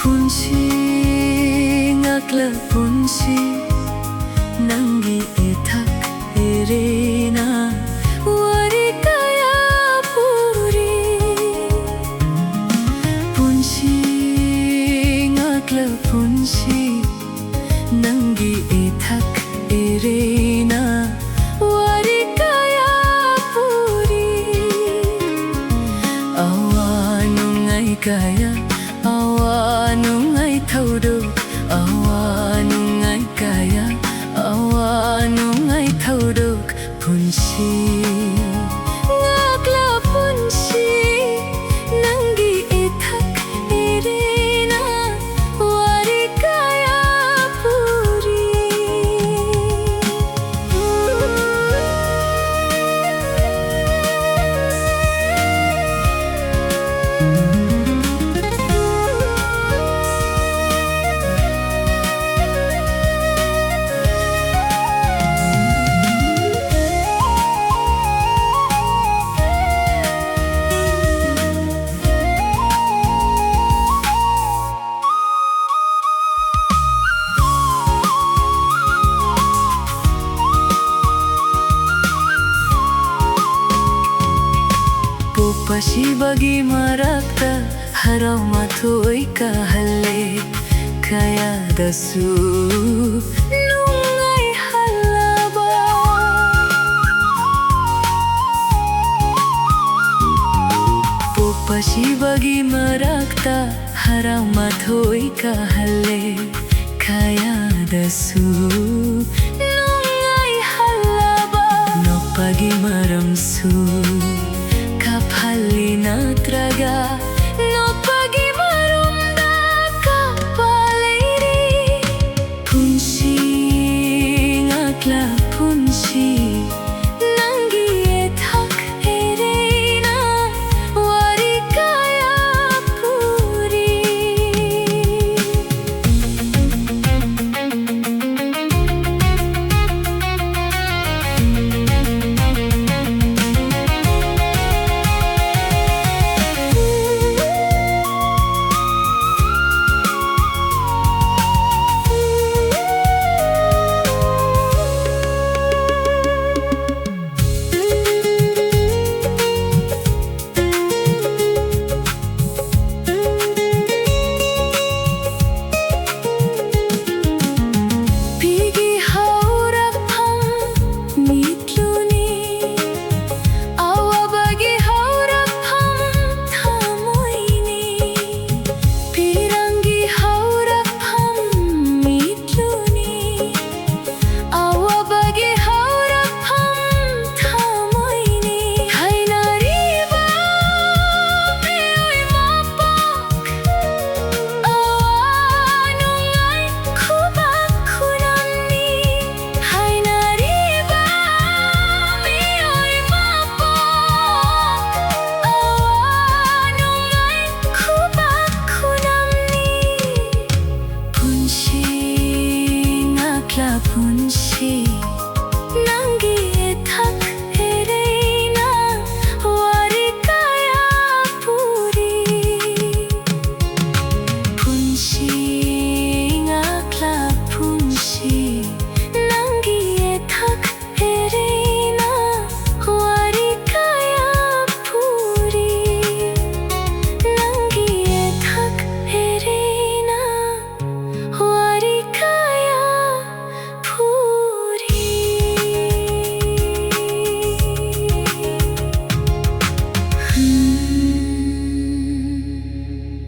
punsi ngakla punsi nangi etak erena wari kaya puri punsi ngakla punsi nangi etak erena wari kaya puri awanungai kaya awanungai thauduk awanungai kaya awanungai thauduk punsi ngakla punsi nangi ethak erena wari kaya puri Pasi bagi marakta harau matoi kahalle kaya dasu nungai halaba pasi bagi marakta harau matoi kahalle kaya dasu nungai halaba no pagi maramsu Halina traga